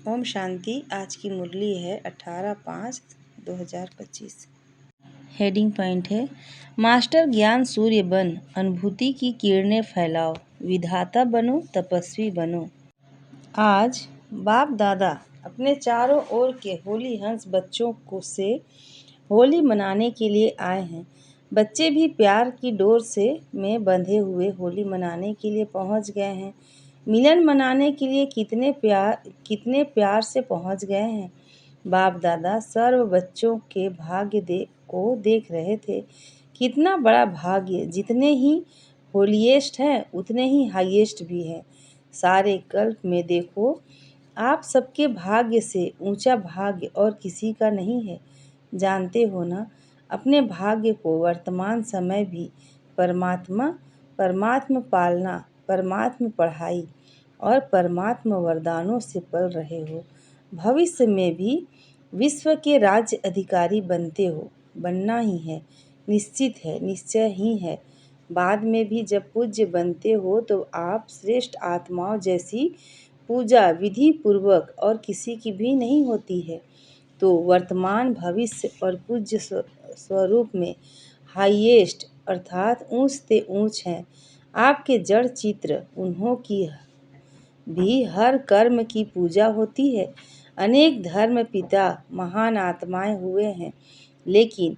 ओम शांति। आज की मुरली है 18/5/2025। हेडिंग पॉइंट है, मास्टर ज्ञान सूर्य बन, अनुभूति की किरणें फैलाओ, विधाता बनो, तपस्वी बनो। आज बाप दादा अपने चारों ओर के होली हंस बच्चों को से होली मनाने के लिए आए हैं। बच्चे भी प्यार की डोर से में बंधे हुए होली मनाने के लिए पहुंच गए हैं। मिलन मनाने के लिए कितने प्यार से पहुंच गए हैं। बाप दादा सर्व बच्चों के भाग्य को देख रहे थे। कितना बड़ा भाग्य, जितने ही होलीएस्ट है उतने ही हाईएस्ट भी है। सारे कल्प में देखो, आप सबके भाग्य से ऊंचा भाग्य और किसी का नहीं है। जानते हो ना, अपने भाग्य को वर्तमान समय भी परमात्मा पालना, परमात्मा पढ़ाई और परमात्मा वरदानों से पल रहे हो। भविष्य में भी विश्व के राज्य अधिकारी बनना ही है, निश्चित है, निश्चय ही है। बाद में भी जब पूज्य बनते हो तो आप श्रेष्ठ आत्माओं जैसी पूजा विधि पूर्वक और किसी की भी नहीं होती है। तो वर्तमान, भविष्य और पूज्य स्वरूप में हाईएस्ट अर्थात ऊंच से ऊंच हैं। आपके जड़ चित्र, उन्हों की भी हर कर्म की पूजा होती है। अनेक धर्म पिता महान आत्माएं हुए हैं, लेकिन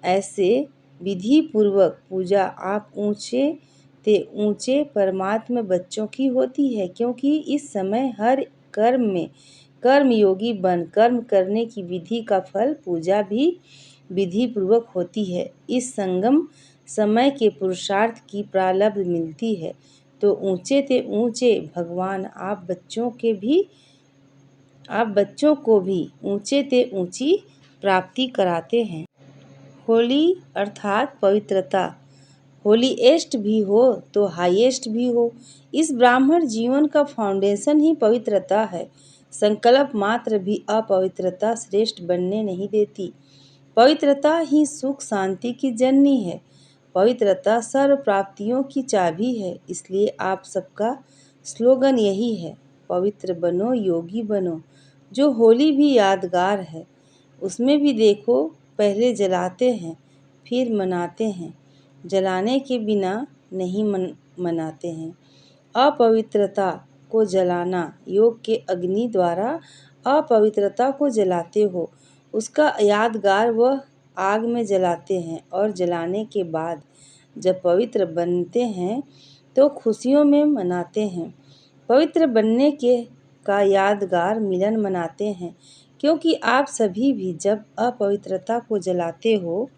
ऐसे विधि पूर्वक पूजा आप ऊंचे ते ऊंचे परमात्मा बच्चों की होती है, क्योंकि इस समय हर कर्म में कर्मयोगी बन कर्म करने की विधि का फल पूजा भी विधि पूर्वक होती है। इस संगम समय के पुरुषार्थ की प्रारब्ध मिलती है, तो ऊंचे ते ऊंचे भगवान आप बच्चों को भी ऊंचे ते ऊंची प्राप्ति कराते हैं। होली अर्थात पवित्रता, होलीएस्ट भी हो तो हाईएस्ट भी हो। इस ब्राह्मण जीवन का फाउंडेशन ही पवित्रता है। संकल्प मात्र भी अपवित्रता श्रेष्ठ बनने नहीं देती। पवित्रता ही सुख शांति की जननी है। पवित्रता सर्व प्राप्तियों की चाबी है। इसलिए आप सबका स्लोगन यही है, पवित्र बनो, योगी बनो। जो होली भी यादगार है, उसमें भी देखो, पहले जलाते हैं फिर मनाते हैं, जलाने के बिना नहीं मनाते हैं। अपवित्रता को जलाना, योग के अग्नि द्वारा अपवित्रता को जलाते हो, उसका यादगार वह आग में जलाते हैं और जलाने के बाद जब पवित्र बनते हैं तो खुशियों में मनाते हैं। पवित्र बनने का यादगार मिलन मनाते हैं, क्योंकि आप सभी भी जब अपवित्रता को जलाते हो,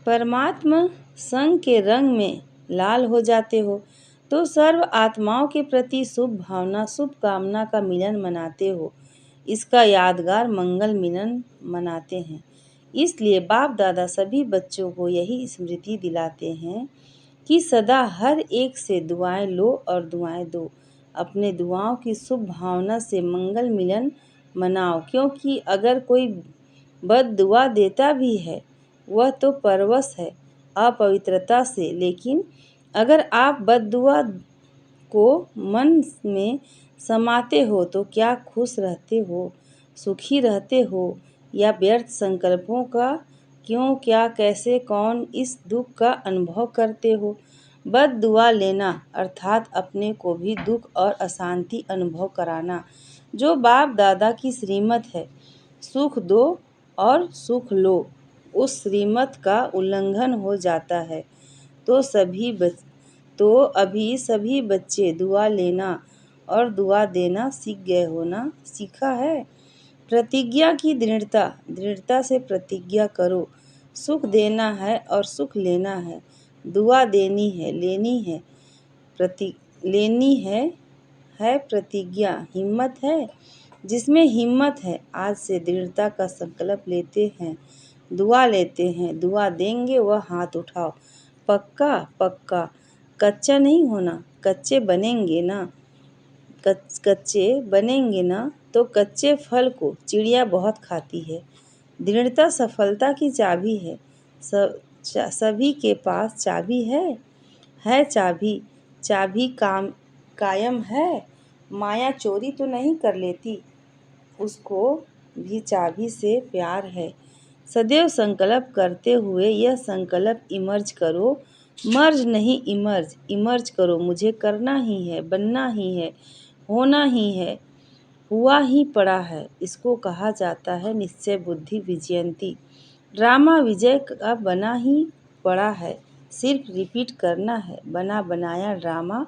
परमात्मा संग के रंग में लाल हो जाते हो, तो सर्व आत्माओं के प्रति शुभ भावना, शुभ कामना का मिलन मनाते हो। इसका यादगार मंगल मिलन मनाते हैं। इसलिए बाप दादा सभी बच्चों को यही स्मृति दिलाते हैं कि सदा हर एक से दुआएं लो और दुआएं दो। अपने दुआओं की शुभ भावना से मंगल मिलन मनाओ, क्योंकि अगर कोई बद दुआ देता भी है वह तो परवश है अपवित्रता से, लेकिन अगर आप बद दुआ को मन में समाते हो तो क्या खुश रहते हो, सुखी रहते हो, या व्यर्थ संकल्पों का क्यों, क्या, कैसे, कौन इस दुख का अनुभव करते हो। बद दुआ लेना अर्थात अपने को भी दुख और अशांति अनुभव कराना, जो बाप दादा की श्रीमत है। सुख दो और सुख लो, उस श्रीमत का उल्लंघन हो जाता है। तो अभी सभी बच्चे दुआ लेना और दुआ देना सीख गए हो ना, सीखा है। प्रतिज्ञा की दृढ़ता से प्रतिज्ञा करो। सुख देना है और सुख लेना है, दुआ देनी है, लेनी है, लेनी है प्रतिज्ञा। हिम्मत है, जिसमें हिम्मत है आज से दृढ़ता का संकल्प लेते हैं, दुआ लेते हैं, दुआ देंगे वह हाथ उठाओ। पक्का पक्का, कच्चा नहीं होना, कच्चे बनेंगे ना तो कच्चे फल को चिड़िया बहुत खाती है। दृढ़ता सफलता की चाबी है। सभी के पास चाबी है चाबी कायम है। माया चोरी तो नहीं कर लेती, उसको भी चाबी से प्यार है। सदैव संकल्प करते हुए यह संकल्प इमर्ज करो, मर्ज नहीं इमर्ज, इमर्ज करो। मुझे करना ही है, बनना ही है, होना ही है, हुआ ही पड़ा है। इसको कहा जाता है निश्चय बुद्धि विजयंती। ड्रामा विजय का बना ही पड़ा है, सिर्फ रिपीट करना है। बना बनाया ड्रामा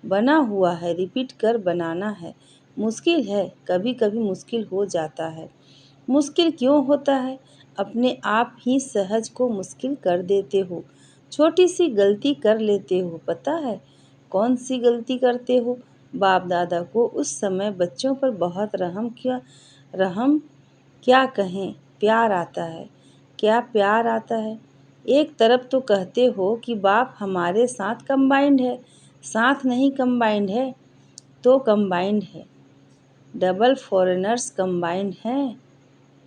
बना हुआ है, रिपीट कर बनाना है। मुश्किल है, कभी कभी मुश्किल हो जाता है। मुश्किल क्यों होता है? अपने आप ही सहज को मुश्किल कर देते हो। छोटी सी गलती कर लेते हो, पता है कौन सी गलती करते हो? बाप दादा को उस समय बच्चों पर बहुत रहम क्या कहें, प्यार आता है। क्या प्यार आता है? एक तरफ तो कहते हो कि बाप हमारे साथ कंबाइंड है, साथ नहीं कंबाइंड है तो कंबाइंड है। डबल फॉरेनर्स कंबाइंड हैं,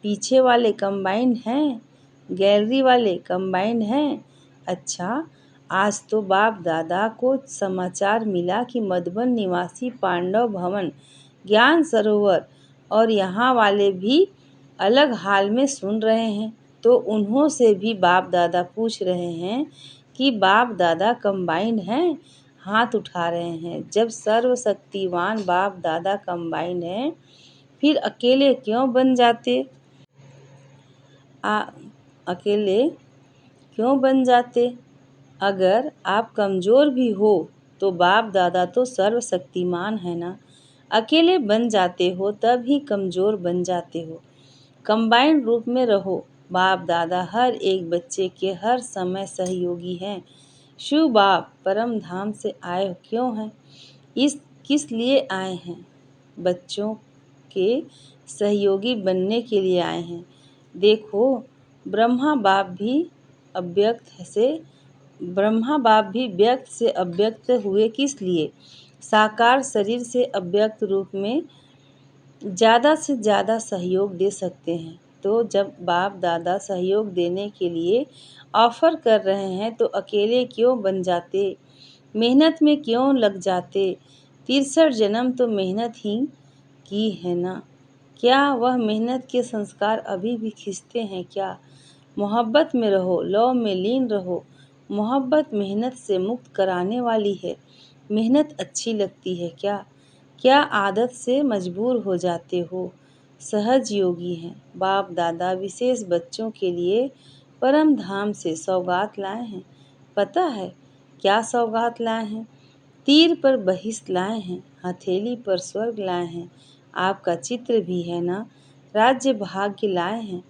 पीछे वाले कंबाइंड हैं, गैलरी वाले कंबाइंड हैं। अच्छा, आज तो बाप दादा को समाचार मिला कि मधुबन निवासी पांडव भवन, ज्ञान सरोवर और यहाँ वाले भी अलग हाल में सुन रहे हैं। तो उन्हों से भी बाप दादा पूछ रहे हैं कि बाप दादा कंबाइंड हैं, हाथ उठा रहे हैं। जब सर्वशक्तिवान बाप दादा कंबाइंड हैं, फिर अकेले क्यों बन जाते? अकेले क्यों बन जाते? अगर आप कमज़ोर भी हो तो बाप दादा तो सर्वशक्तिमान है ना। अकेले बन जाते हो तब ही कमज़ोर बन जाते हो। कंबाइंड रूप में रहो। बाप दादा हर एक बच्चे के हर समय सहयोगी हैं। शिव बाप परम धाम से आए क्यों हैं? इस किस लिए आए हैं? बच्चों के सहयोगी बनने के लिए आए हैं। देखो, ब्रह्मा बाप भी व्यक्त से अव्यक्त हुए किस लिए? साकार शरीर से अव्यक्त रूप में ज़्यादा से ज़्यादा सहयोग दे सकते हैं। तो जब बाप दादा सहयोग देने के लिए ऑफ़र कर रहे हैं तो अकेले क्यों बन जाते? मेहनत में क्यों लग जाते? 63 जन्म तो मेहनत ही की है ना। क्या वह मेहनत के संस्कार अभी भी खींचते हैं क्या? मोहब्बत में रहो, लौ में लीन रहो। मोहब्बत मेहनत से मुक्त कराने वाली है। मेहनत अच्छी लगती है क्या? क्या आदत से मजबूर हो जाते हो? सहज योगी हैं। बाप दादा विशेष बच्चों के लिए परम धाम से सौगात लाए हैं। पता है क्या सौगात लाए हैं? तीर पर बहिष्ठ लाए हैं, हथेली पर स्वर्ग लाए हैं। आपका चित्र भी है ना। राज्य भाग्य लाए हैं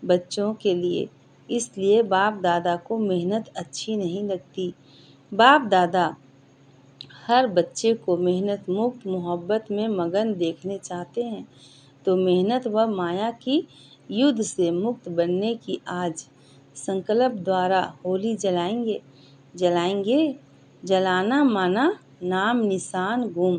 बच्चों के लिए। इसलिए बाप दादा को मेहनत अच्छी नहीं लगती। बाप दादा हर बच्चे को मेहनत मुक्त मोहब्बत में मगन देखने चाहते हैं। तो मेहनत व माया की युद्ध से मुक्त बनने की आज संकल्प द्वारा होली जलाएंगे। जलाएंगे, जलाना माना नाम निशान गुम।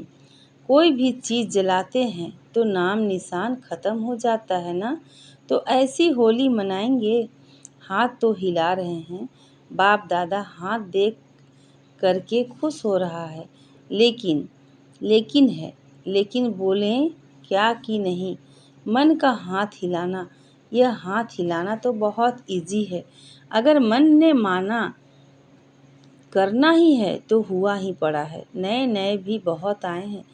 कोई भी चीज़ जलाते हैं तो नाम निशान ख़त्म हो जाता है ना। तो ऐसी होली मनाएंगे। हाथ तो हिला रहे हैं। बाप दादा हाथ देख करके खुश हो रहा है। लेकिन बोलें क्या कि नहीं। मन का हाथ हिलाना, यह हाथ हिलाना तो बहुत इजी है। अगर मन ने माना करना ही है तो हुआ ही पड़ा है। नए नए भी बहुत आए हैं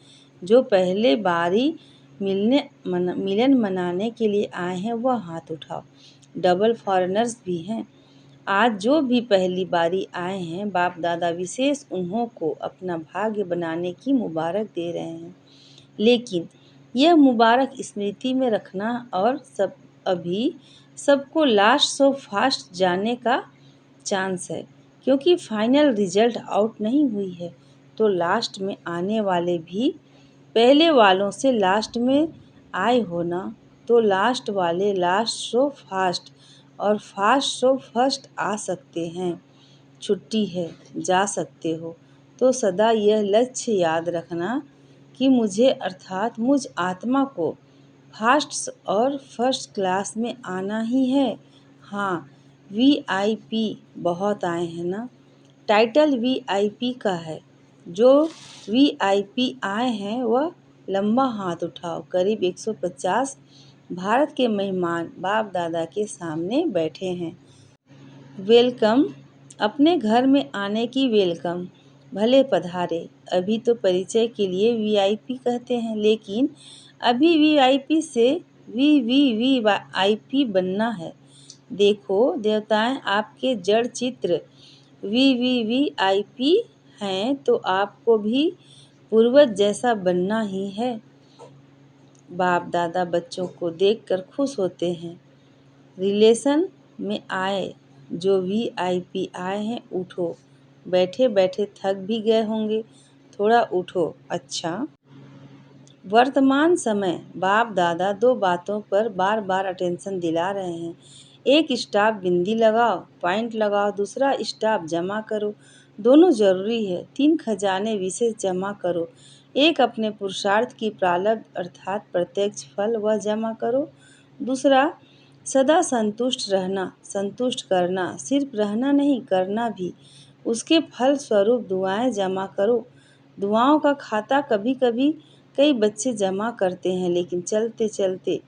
जो पहले बारी मिलन मनाने के लिए आए हैं, वह हाथ उठाओ। डबल फॉरेनर्स भी हैं। आज जो भी पहली बारी आए हैं, बाप दादा विशेष उन्हों को अपना भाग्य बनाने की मुबारक दे रहे हैं। लेकिन यह मुबारक स्मृति में रखना और अभी सबको लास्ट सो फास्ट जाने का चांस है, क्योंकि फाइनल रिजल्ट आउट नहीं हुई है। तो लास्ट में आने वाले भी पहले वालों से लास्ट में आए हो ना। तो लास्ट वाले लास्ट सो फास्ट और फास्ट सो फर्स्ट आ सकते हैं। छुट्टी है, जा सकते हो। तो सदा यह लक्ष्य याद रखना कि मुझे अर्थात मुझ आत्मा को फास्ट और फर्स्ट क्लास में आना ही है। हाँ, VIP बहुत आए हैं ना। टाइटल VIP का है। जो VIP आए हैं वह लंबा हाथ उठाओ। करीब 150 भारत के मेहमान बाप दादा के सामने बैठे हैं। वेलकम, अपने घर में आने की वेलकम। भले पधारे। अभी तो परिचय के लिए वीआईपी कहते हैं, लेकिन अभी वीआईपी से वीवीवीआईपी बनना है। देखो देवताएं, आपके जड़ चित्र वीवीवीआईपी हैं, तो आपको भी पूर्वज जैसा बनना ही है। बाप दादा बच्चों को देखकर खुश होते हैं। रिलेशन में आए जो वीआईपी आए हैं, उठो। बैठे बैठे थक भी गए होंगे, थोड़ा उठो। अच्छा। वर्तमान समय बाप दादा दो बातों पर बार बार अटेंशन दिला रहे हैं। एक, स्टाफ बिंदी लगाओ, पॉइंट लगाओ। दूसरा, स्टाफ जमा करो। दोनों जरूरी है। 3, खजाने विशेष जमा करो। एक, अपने पुरुषार्थ की प्रारब्ध अर्थात प्रत्यक्ष फल वह जमा करो। दूसरा, सदा संतुष्ट रहना, संतुष्ट करना, सिर्फ रहना नहीं करना भी। उसके फल स्वरूप दुआएं जमा करो। दुआओं का खाता कभी कभी कई बच्चे जमा करते हैं, लेकिन चलते चलते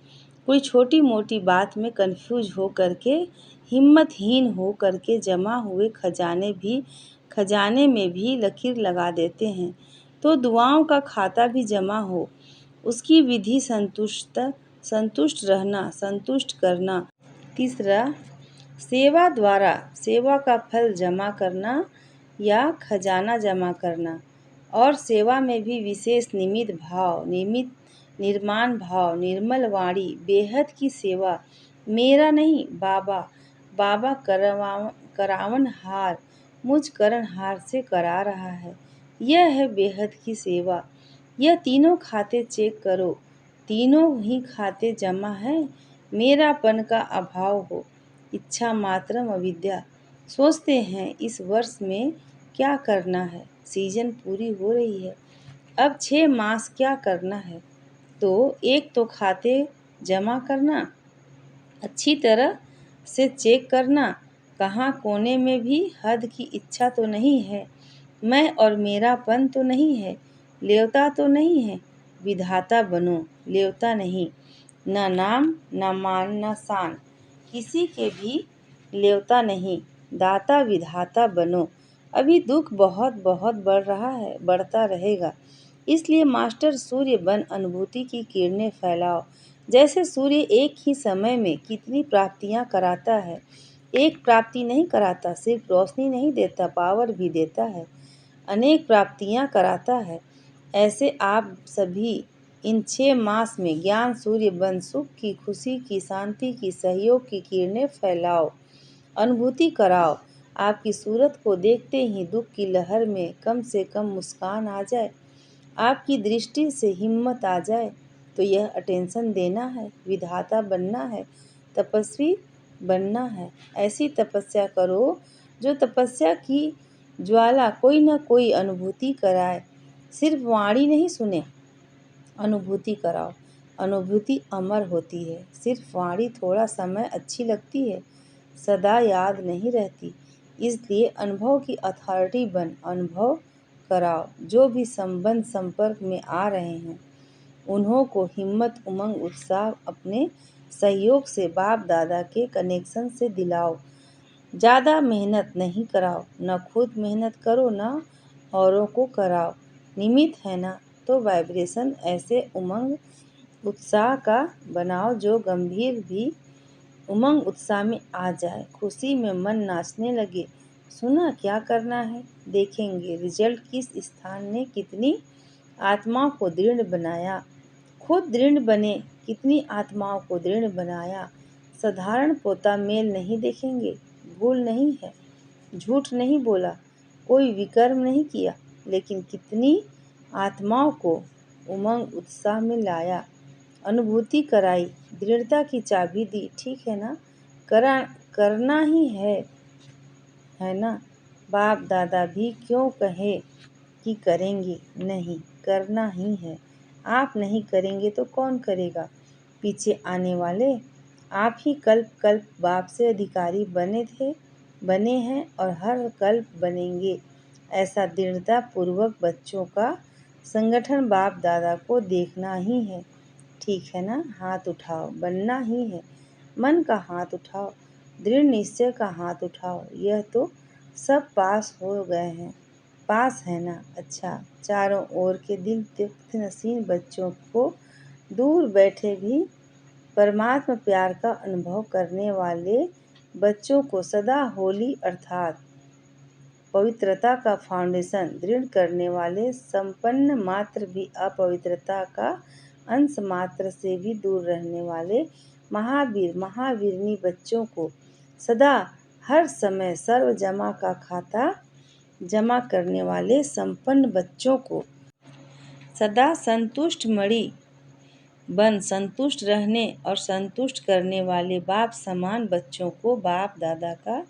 कोई छोटी मोटी बात में कंफ्यूज हो करके, हिम्मतहीन हो करके जमा हुए खजाने में भी लकीर लगा देते हैं। तो दुआओं का खाता भी जमा हो। उसकी विधि संतुष्ट रहना, संतुष्ट करना। तीसरा, सेवा द्वारा सेवा का फल जमा करना या खजाना जमा करना। और सेवा में भी विशेष निमित्त भाव, निर्माण भाव, निर्मल वाणी, बेहद की सेवा। मेरा नहीं, बाबा बाबा करावन हार मुझ करन हार से करा रहा है। यह है बेहद की सेवा। यह तीनों खाते चेक करो, तीनों ही खाते जमा है। मेरापन का अभाव हो, इच्छा मात्रम अविद्या। सोचते हैं इस वर्ष में क्या करना है। सीजन पूरी हो रही है, अब 6 मास क्या करना है। तो एक तो खाते जमा करना, अच्छी तरह से चेक करना, कहाँ कोने में भी हद की इच्छा तो नहीं है, मैं और मेरापन तो नहीं है, लेवता तो नहीं है। विधाता बनो, लेवता नहीं। न नाम न मान न शान, किसी के भी लेवता नहीं। दाता विधाता बनो। अभी दुख बहुत बहुत बढ़ रहा है, बढ़ता रहेगा। इसलिए मास्टर सूर्य बन अनुभूति की किरणें फैलाओ। जैसे सूर्य एक ही समय में कितनी प्राप्तियां कराता है। एक प्राप्ति नहीं कराता, सिर्फ रोशनी नहीं देता, पावर भी देता है। अनेक प्राप्तियां कराता है। ऐसे आप सभी इन 6 मास में ज्ञान सूर्य बन सुख की, खुशी की, शांति की, सहयोग की किरणें फैलाओ। अनुभूति कराओ। आपकी सूरत को देखते ही दुख की लहर में कम से कम मुस्कान आ जाए, आपकी दृष्टि से हिम्मत आ जाए। तो यह अटेंशन देना है, विधाता बनना है, तपस्वी बनना है। ऐसी तपस्या करो जो तपस्या की ज्वाला कोई न कोई अनुभूति कराए। सिर्फ वाणी नहीं सुने, अनुभूति कराओ। अनुभूति अमर होती है, सिर्फ वाणी थोड़ा समय अच्छी लगती है, सदा याद नहीं रहती। इसलिए अनुभव की अथॉरिटी बन अनुभव कराओ। जो भी संबंध संपर्क में आ रहे हैं, उन्हों को हिम्मत, उमंग, उत्साह अपने सहयोग से बाप दादा के कनेक्शन से दिलाओ। ज़्यादा मेहनत नहीं कराओ, न खुद मेहनत करो न औरों को कराओ। निमित्त है ना, तो वाइब्रेशन ऐसे उमंग उत्साह का बनाओ जो गंभीर भी उमंग उत्साह में आ जाए, खुशी में मन नाचने लगे। सुना क्या करना है, देखेंगे रिजल्ट। किस स्थान ने कितनी आत्माओं को दृढ़ बनाया, खुद दृढ़ बने, कितनी आत्माओं को दृढ़ बनाया। साधारण पोता मेल नहीं देखेंगे, भूल नहीं है, झूठ नहीं बोला, कोई विकर्म नहीं किया, लेकिन कितनी आत्माओं को उमंग उत्साह में लाया, अनुभूति कराई, दृढ़ता की चाबी दी। ठीक है ना, करना ही है ना। बाप दादा भी क्यों कहे कि करेंगे, नहीं, करना ही है। आप नहीं करेंगे तो कौन करेगा। पीछे आने वाले आप ही कल्प कल्प बाप से अधिकारी बने हैं और हर कल्प बनेंगे। ऐसा दृढ़ता पूर्वक बच्चों का संगठन बाप दादा को देखना ही है, ठीक है ना? हाथ उठाओ, बनना ही है। मन का हाथ उठाओ, दृढ़ निश्चय का हाथ उठाओ। यह तो सब पास हो गए हैं, पास है ना? अच्छा, चारों ओर के दिल तृप्त नसीन बच्चों को, दूर बैठे भी परमात्मा प्यार का अनुभव करने वाले बच्चों को सदा होली अर्थात पवित्रता का फाउंडेशन दृढ़ करने वाले, संपन्न मात्र भी अपवित्रता का अंश मात्र से भी दूर रहने वाले महावीर महावीरनी बच्चों को, सदा हर समय सर्व जमा का खाता जमा करने वाले संपन्न बच्चों को, सदा संतुष्ट मणि बन संतुष्ट रहने और संतुष्ट करने वाले बाप समान बच्चों को बाप दादा का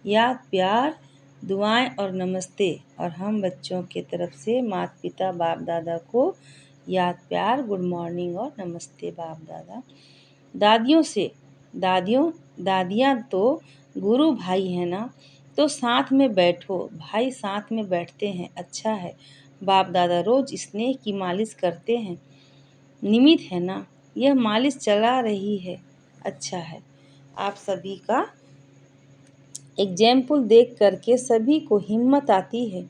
याद प्यार, दुआएं और नमस्ते। और हम बच्चों के तरफ से माता पिता बाप दादा को याद प्यार, गुड मॉर्निंग और नमस्ते बाप दादा। दादियों से, दादियाँ तो गुरु भाई है ना, तो साथ में बैठो। भाई साथ में बैठते हैं, अच्छा है। बाप दादा रोज स्नेह की मालिश करते हैं, निमित है ना? यह मालिश चला रही है, अच्छा है। आप सभी का एग्जाम्पल देख करके सभी को हिम्मत आती है।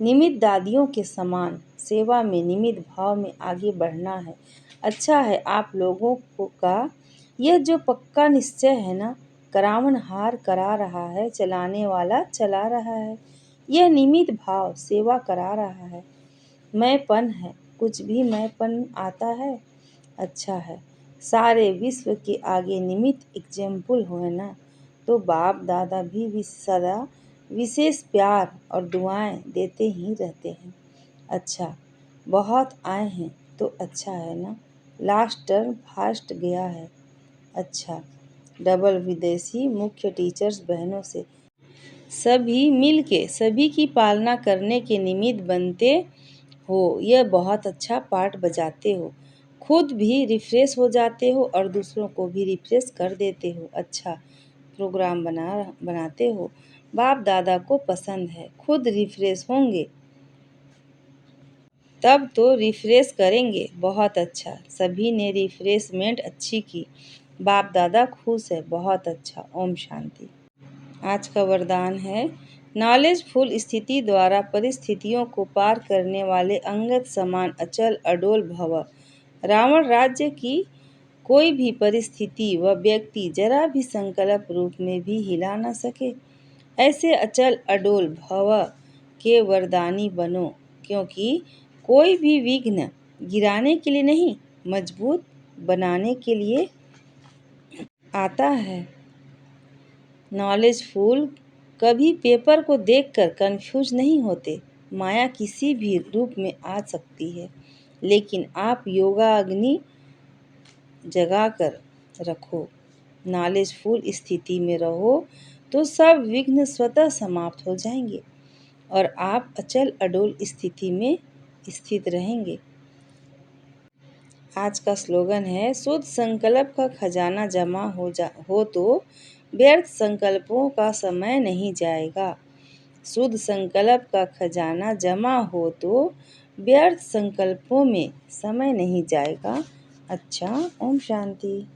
निमित दादियों के समान सेवा में, निमित भाव में आगे बढ़ना है। अच्छा है आप लोगों को का यह जो पक्का निश्चय है ना, करावन हार करा रहा है, चलाने वाला चला रहा है। यह निमित भाव सेवा करा रहा है। मैंपन है, कुछ भी मैंपन आता है, अच्छा है। सारे विश्व के आगे निमित एग्जाम्पल हो है ना, तो बाप दादा भी सदा विशेष प्यार और दुआएं देते ही रहते हैं। अच्छा, बहुत आए हैं तो अच्छा है ना। लास्ट टर्म फास्ट गया है, अच्छा। डबल विदेशी मुख्य टीचर्स बहनों से सभी मिलके सभी की पालना करने के निमित्त बनते हो। यह बहुत अच्छा पार्ट बजाते हो, खुद भी रिफ्रेश हो जाते हो और दूसरों को भी रिफ्रेश कर देते हो। अच्छा प्रोग्राम बनाते हो, बाप दादा को पसंद है, खुद रिफ्रेश होंगे तब तो रिफ्रेश करेंगे। बहुत अच्छा, सभी ने रिफ्रेशमेंट अच्छी की, बाप दादा खुश है, बहुत अच्छा। ओम शांति। आज का वरदान है, नॉलेजफुल स्थिति द्वारा परिस्थितियों को पार करने वाले अंगद समान अचल अडोल भव। रावण राज्य की कोई भी परिस्थिति व व्यक्ति जरा भी संकल्प रूप में भी हिला न सके, ऐसे अचल अडोल भव के वरदानी बनो, क्योंकि कोई भी विघ्न गिराने के लिए नहीं, मजबूत बनाने के लिए आता है। नॉलेजफुल कभी पेपर को देखकर कंफ्यूज नहीं होते। माया किसी भी रूप में आ सकती है, लेकिन आप योगा अग्नि जगा कर रखो, नॉलेजफुल स्थिति में रहो तो सब विघ्न स्वतः समाप्त हो जाएंगे और आप अचल अडोल स्थिति में स्थित रहेंगे। आज का स्लोगन है, शुद्ध संकल्प का खजाना जमा हो तो व्यर्थ संकल्पों का समय नहीं जाएगा। शुद्ध संकल्प का खजाना जमा हो तो व्यर्थ संकल्पों में समय नहीं जाएगा। अच्छा, ओम शांति।